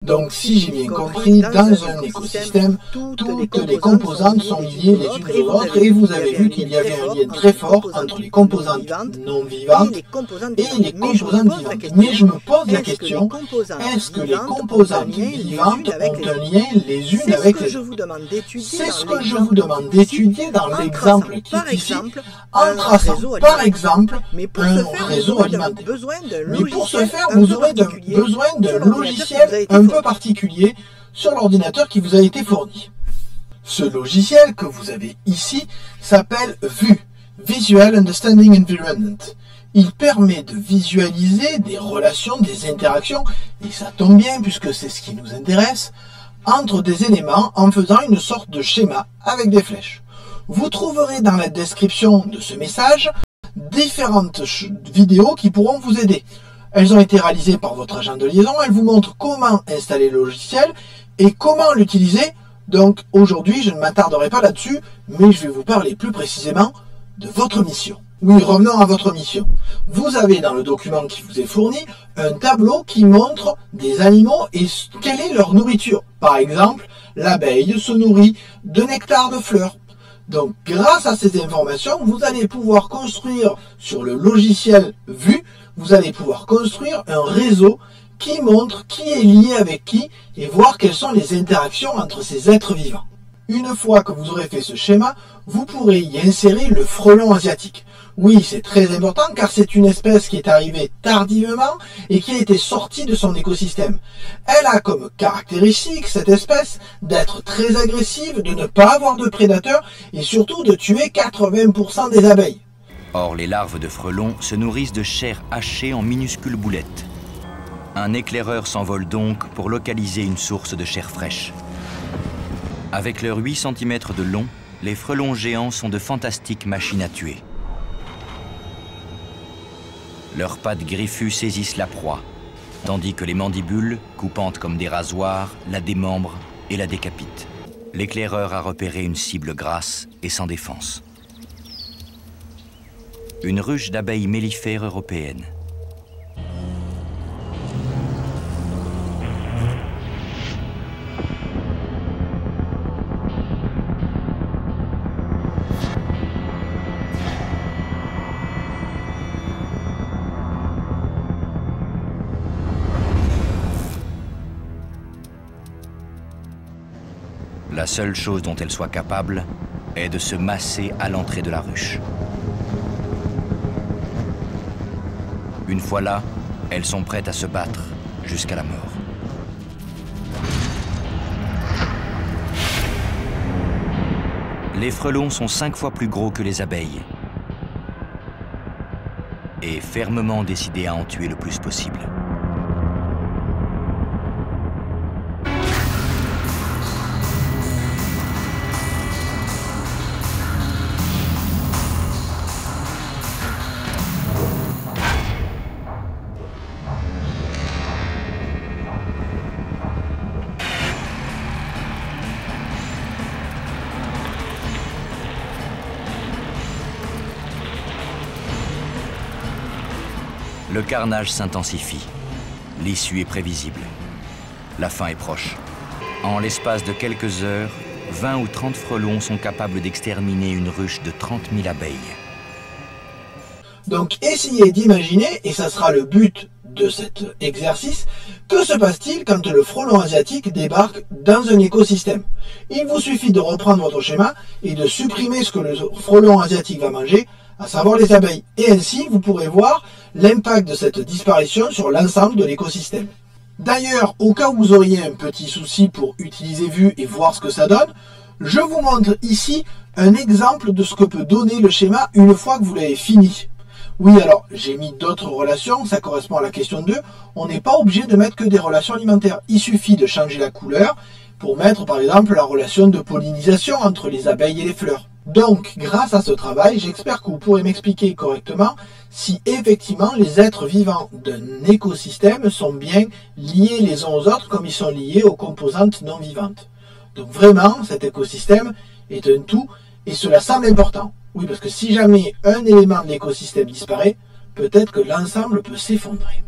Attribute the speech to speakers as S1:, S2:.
S1: Donc si j'ai bien compris, dans un écosystème, toutes les composantes sont liées les unes aux autres et vous avez vu qu'il y avait un lien très fort entre les composantes non vivantes et les composantes vivantes. Mais je me pose la question, est-ce que les composantes vivantes ont un lien les unes avec les autres? C'est ce que je vous demande d'étudier dans l'exemple qui est ici, en traçant par exemple un réseau alimentaire. Mais pour ce faire, vous aurez besoin d'un logiciel un peu particulier sur l'ordinateur qui vous a été fourni. Ce logiciel que vous avez ici s'appelle VUE, Visual Understanding Environment. Il permet de visualiser des relations, des interactions, et ça tombe bien puisque c'est ce qui nous intéresse, entre des éléments en faisant une sorte de schéma avec des flèches. Vous trouverez dans la description de ce message différentes vidéos qui pourront vous aider. Elles ont été réalisées par votre agent de liaison, elles vous montrent comment installer le logiciel et comment l'utiliser. Donc aujourd'hui, je ne m'attarderai pas là-dessus, mais je vais vous parler plus précisément de votre mission. Oui, revenons à votre mission. Vous avez dans le document qui vous est fourni un tableau qui montre des animaux et quelle est leur nourriture. Par exemple, l'abeille se nourrit de nectar de fleurs. Donc grâce à ces informations, vous allez pouvoir construire sur le logiciel VUE, vous allez pouvoir construire un réseau qui montre qui est lié avec qui et voir quelles sont les interactions entre ces êtres vivants. Une fois que vous aurez fait ce schéma, vous pourrez y insérer le frelon asiatique. Oui, c'est très important car c'est une espèce qui est arrivée tardivement et qui a été sortie de son écosystème. Elle a comme caractéristique, cette espèce, d'être très agressive, de ne pas avoir de prédateurs et surtout de tuer 80% des abeilles.
S2: Or, les larves de frelons se nourrissent de chair hachée en minuscules boulettes. Un éclaireur s'envole donc pour localiser une source de chair fraîche. Avec leurs 8 cm de long, les frelons géants sont de fantastiques machines à tuer. Leurs pattes griffues saisissent la proie, tandis que les mandibules, coupantes comme des rasoirs, la démembrent et la décapitent. L'éclaireur a repéré une cible grasse et sans défense. Une ruche d'abeilles mellifères européennes. La seule chose dont elle soit capable est de se masser à l'entrée de la ruche. Une fois là, elles sont prêtes à se battre jusqu'à la mort. Les frelons sont 5 fois plus gros que les abeilles et fermement décidés à en tuer le plus possible. Le carnage s'intensifie. L'issue est prévisible. La fin est proche. En l'espace de quelques heures, 20 ou 30 frelons sont capables d'exterminer une ruche de 30 000 abeilles.
S1: Donc essayez d'imaginer, et ça sera le but de cet exercice, que se passe-t-il quand le frelon asiatique débarque dans un écosystème? Il vous suffit de reprendre votre schéma et de supprimer ce que le frelon asiatique va manger, à savoir les abeilles. Et ainsi, vous pourrez voir l'impact de cette disparition sur l'ensemble de l'écosystème. D'ailleurs, au cas où vous auriez un petit souci pour utiliser VUE et voir ce que ça donne, je vous montre ici un exemple de ce que peut donner le schéma une fois que vous l'avez fini. Oui, alors, j'ai mis d'autres relations, ça correspond à la question 2. On n'est pas obligé de mettre que des relations alimentaires. Il suffit de changer la couleur pour mettre, par exemple, la relation de pollinisation entre les abeilles et les fleurs. Donc, grâce à ce travail, j'espère que vous pourrez m'expliquer correctement si effectivement les êtres vivants d'un écosystème sont bien liés les uns aux autres comme ils sont liés aux composantes non vivantes. Donc vraiment, cet écosystème est un tout et cela semble important. Oui, parce que si jamais un élément de l'écosystème disparaît, peut-être que l'ensemble peut s'effondrer.